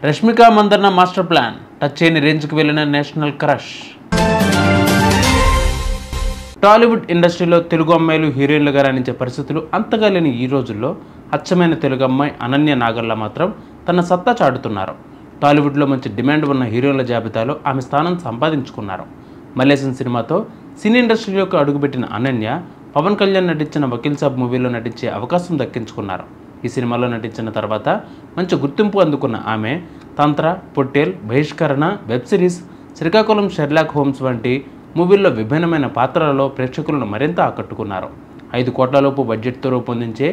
Rashmika Mandanna master plan touch చేయని రేంజ్కి వెళ్ళిన నేషనల్ క్రష్. టాలీవుడ్ ఇండస్ట్రీలో తెలుగు అమ్మాయిలు హీరోయిన్లుగా రాణించే పరిస్థితులు అంతగా లేని ఈ రోజుల్లో అచ్చమైన తెలుగు అమ్మాయి అనన్య నాగర్ల మాత్రం తన సత్తా చాటుతున్నారు. టాలీవుడ్లో మంచి డిమాండ్ ఉన్న హీరోయిన్ల జాబితాలో ఆమె స్థానం సంపాదించుకున్నారు. మలేసియన్ సినిమాతో సినీ ఇండస్ట్రీలోకి అడుగుపెట్టిన అనన్య పవన్ కళ్యాణ్ నటించిన వకీల్ సాబ్ మూవీలో నటించే అవకాశం దక్కించుకున్నారు. ఈ సినిమాలో నటించిన తర్వాత మంచి గుర్తింపు అందుకున్న ఆమె తంత్ర, పొట్టేల్, బహిష్కరణ, web series, Srikakulam Sherlock Holmes వంటి మూవీల్లో విభిన్నమైన పాత్రలలో ప్రేక్షకులను మరింత ఆకట్టుకున్నారు. 5 కోట్లలోపు బడ్జెట్తో రూపొందించే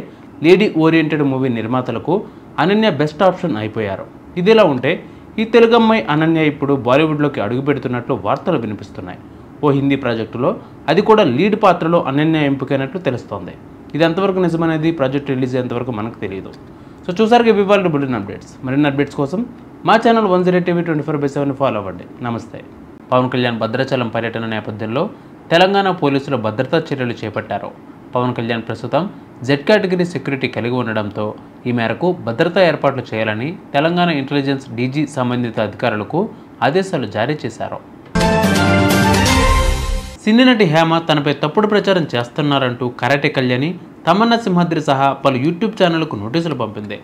లేడీ ఓరియంటెడ్ మూవీ నిర్మాతలకు అనన్య బెస్ట్ ఆప్షన్ అయిపోయారు. ఇదిలా ఉంటే ఈ తెలుగమ్మాయి అనన్య ఇప్పుడు బాలీవుడ్లోకి అడుగుపెడుతున్నట్లు వార్తలు వినిపిస్తున్నాయి. ఓ హిందీ ప్రాజెక్టులో అది కూడా లీడ్ పాత్రలో అనన్య ఎంపికైనట్లు తెలుస్తోంది. ఇది ఎంతవరకు నిజమనేది ప్రాజెక్ట్ రిలీజ్ అయ్యేంతవరకు మనకు తెలియదు. సో చూసారుగా ఇవాళ బులెటిన్ అప్డేట్స్. మరిన్ని అప్డేట్స్ కోసం మా ఛానల్ 10 TV 24/7 ఫాలో అవ్వండి. నమస్తే. పవన్ కళ్యాణ్ భద్రాచలం పర్యటన నేపథ్యంలో తెలంగాణ పోలీసులు భద్రతా చర్యలు చేపట్టారు. పవన్ కళ్యాణ్ ప్రస్తుతం జెడ్ కేటగిరీ సెక్యూరిటీ కలిగి ఉండడంతో ఈ మేరకు భద్రతా ఏర్పాట్లు చేయాలని తెలంగాణ ఇంటెలిజెన్స్ డీజీ సంబంధిత అధికారులకు ఆదేశాలు జారీ చేశారు. సినీ నటి హేమ తనపై తప్పుడు ప్రచారం చేస్తున్నారంటూ కరాటే కళ్యాణి, తమన్నా సింహాద్రి సహా పలు యూట్యూబ్ ఛానళ్లకు నోటీసులు పంపింది.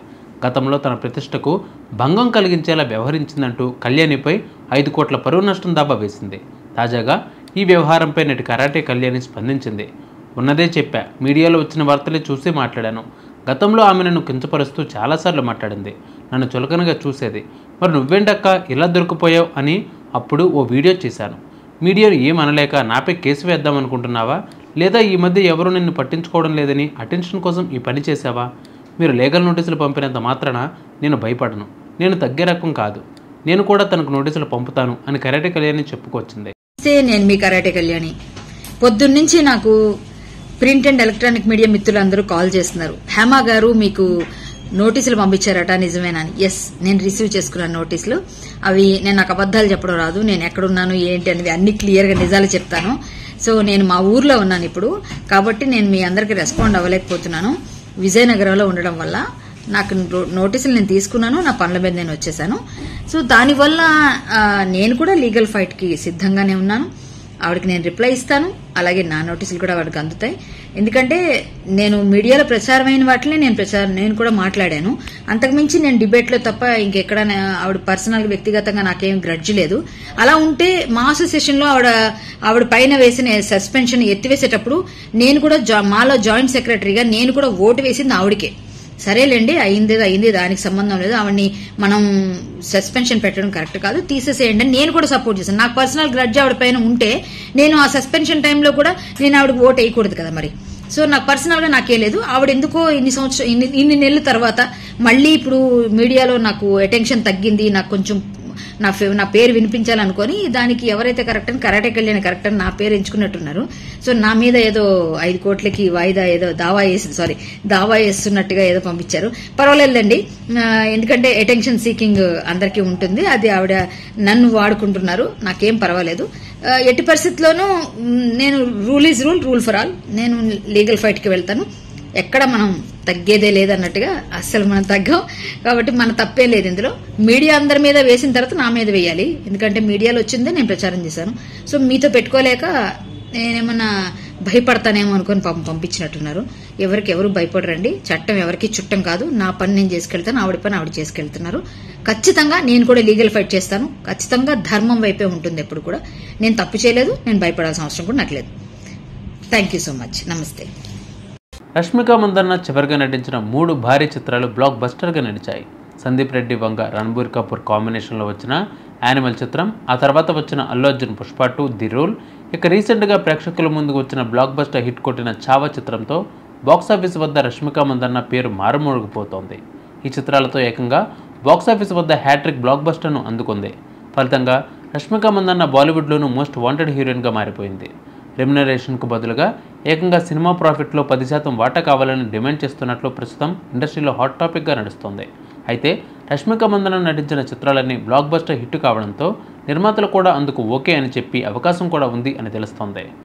గతంలో తన ప్రతిష్టకు భంగం కలిగించేలా వ్యవహరించిందంటూ కళ్యాణిపై 5 కోట్ల పరువు నష్టం దాబా వేసింది. తాజాగా ఈ వ్యవహారంపై నటి కరాటే కళ్యాణి స్పందించింది. ఉన్నదే చెప్పా, మీడియాలో వచ్చిన వార్తలే చూసి మాట్లాడాను. గతంలో ఆమె నన్ను కించపరుస్తూ చాలాసార్లు మాట్లాడింది. నన్ను చులకనగా చూసేది. మరి నువ్వేంటక్క ఇలా దొరికిపోయావు అని అప్పుడు ఓ వీడియో చేశాను. మీడియాను ఏమనలేక నాపై కేసు వేద్దామనుకుంటున్నావా, లేదా ఈ మధ్య ఎవరూ నిన్ను పట్టించుకోవడం లేదని అటెన్షన్ కోసం ఈ పని చేశావా? మీరు లీగల్ నోటీసులు పంపినంత మాత్రాన నేను భయపడను. నేను తగ్గే రకం కాదు. నేను కూడా తనకు నోటీసులు పంపుతాను అని కరాటే కళ్యాణి చెప్పుకొచ్చింది. నేను మీ కరాటే కళ్యాణి. పొద్దున్నుంచి నాకు ప్రింట్ అండ్ ఎలక్ట్రానిక్ మీడియా మిత్రులందరూ కాల్ చేస్తున్నారు. హేమ గారు మీకు నోటీసులు పంపించారట, నిజమేనా? ఎస్, నేను రిసీవ్ చేసుకున్నాను నోటీసులు. అవి నాకు అబద్దాలు చెప్పడం రాదు. నేను ఎక్కడున్నాను ఏంటి అనేది అన్ని క్లియర్గా నిజాలు చెప్తాను. సో నేను మా ఊర్లో ఉన్నాను ఇప్పుడు, కాబట్టి నేను మీ అందరికి రెస్పాండ్ అవ్వలేకపోతున్నాను. విజయనగరంలో ఉండడం వల్ల నాకు నోటీసులు నేను తీసుకున్నాను. నా పనుల మీద నేను వచ్చేసాను. సో దానివల్ల నేను కూడా లీగల్ ఫైట్ కి సిద్ధంగానే ఉన్నాను. ఆవిడకి నేను రిప్లై ఇస్తాను. అలాగే నా నోటీసులు కూడా ఆవిడకి అందుతాయి. ఎందుకంటే నేను మీడియాలో ప్రచారమైన వాటిని నేను కూడా మాట్లాడాను. అంతకుమించి నేను డిబేట్లో తప్ప ఇంకెక్కడ ఆవిడ పర్సనల్ వ్యక్తిగతంగా నాకేం గ్రడ్జ్ లేదు. అలా ఉంటే మా అసోసియేషన్ లో ఆవిడ పైన వేసిన సస్పెన్షన్ ఎత్తివేసేటప్పుడు నేను కూడా మాలో జాయింట్ సెక్రటరీగా నేను కూడా ఓటు వేసింది ఆవిడకే. సరేలేండి, అయింది, దానికి సంబంధం లేదు. ఆవిడ్ని మనం సస్పెన్షన్ పెట్టడం కరెక్ట్ కాదు, తీసేసేయండి అని నేను కూడా సపోర్ట్ చేశాను. నాకు పర్సనల్ గ్రడ్జ్ ఆవిడ పైన ఉంటే నేను ఆ సస్పెన్షన్ టైంలో కూడా నేను ఆవిడకి ఓటు వేయకూడదు కదా మరి. సో నాకు పర్సనల్ గా నాకే లేదు. ఆవిడ ఎందుకో ఇన్ని నెలల తర్వాత మళ్ళీ ఇప్పుడు మీడియాలో నాకు అటెన్షన్ తగ్గింది, నాకు కొంచెం నా పేరు వినిపించాలనుకొని దానికి ఎవరైతే కరెక్ట్ అని కరాటే కళ్యాణి కరెక్ట్ అని నా పేరు ఎంచుకున్నట్టున్నారు. సో నా మీద ఏదో 5 కోట్లకి వాయిదా ఏదో దావా వేస్తున్నట్టుగా ఏదో పంపించారు. పర్వాలేదండి, ఎందుకంటే అటెన్షన్ సీకింగ్ అందరికీ ఉంటుంది. అది ఆవిడ నన్ను వాడుకుంటున్నారు, నాకేం పర్వాలేదు. ఎట్టి పరిస్థితుల్లోనూ నేను rule is rule for all. నేను లీగల్ ఫైట్ కి వెళ్తాను. ఎక్కడ మనం తగ్గేదే లేదన్నట్టుగా అస్సలు మనం తగ్గాం. కాబట్టి మన తప్పే లేదు ఇందులో. మీడియా అందరి మీద వేసిన తర్వాత నా మీద వేయాలి, ఎందుకంటే మీడియాలో వచ్చిందే నేను ప్రచారం చేశాను. సో మీతో పెట్టుకోలేక నేనేమన్నా భయపడతానేమో అనుకుని పంపించినట్టున్నారు. ఎవరు భయపడరండి. చట్టం ఎవరికి చుట్టం కాదు. నా పని నేను చేసుకెళ్తాను, ఆవిడ పని ఆవిడ చేసుకెళ్తున్నారు. ఖచ్చితంగా నేను కూడా లీగల్ ఫైట్ చేస్తాను. ఖచ్చితంగా ధర్మం వైపే ఉంటుంది ఎప్పుడు కూడా. నేను తప్పు చేయలేదు, నేను భయపడాల్సిన అవసరం కూడా నాకు లేదు. Thank you so much. నమస్తే. రష్మిక మందన్న చివరిగా నటించిన 3 భారీ చిత్రాలు బ్లాక్ బస్టర్గా నడిచాయి. సందీప్ రెడ్డి వంగ, రణబీర్ కపూర్ కాంబినేషన్లో వచ్చిన యానిమల్ చిత్రం, ఆ తర్వాత వచ్చిన అల్లు అర్జున్ పుష్ప 2 ది రూల్, ఇక రీసెంట్గా ప్రేక్షకుల ముందుకు వచ్చిన బ్లాక్ బస్టర్ హిట్ కొట్టిన చావా చిత్రంతో బాక్సాఫీస్ వద్ద రష్మిక మందన్న పేరు మారుమోగిపోతోంది. ఈ చిత్రాలతో ఏకంగా బాక్సాఫీస్ వద్ద హ్యాట్రిక్ బ్లాక్ బస్టర్ను అందుకుంది. ఫలితంగా రష్మిక మందన్న బాలీవుడ్లోనూ మోస్ట్ వాంటెడ్ హీరోయిన్గా మారిపోయింది. రెమ్యునరేషన్కు బదులుగా ఏకంగా సినిమా ప్రాఫిట్లో 10% వాటా కావాలని డిమాండ్ చేస్తున్నట్లు ప్రస్తుతం ఇండస్ట్రీలో హాట్ టాపిక్గా నడుస్తోంది. అయితే రష్మిక మందన్న నటించిన చిత్రాలన్నీ బ్లాక్ బస్టర్ హిట్ కావడంతో నిర్మాతలు కూడా అందుకు ఓకే అని చెప్పి అవకాశం కూడా ఉంది అని తెలుస్తోంది.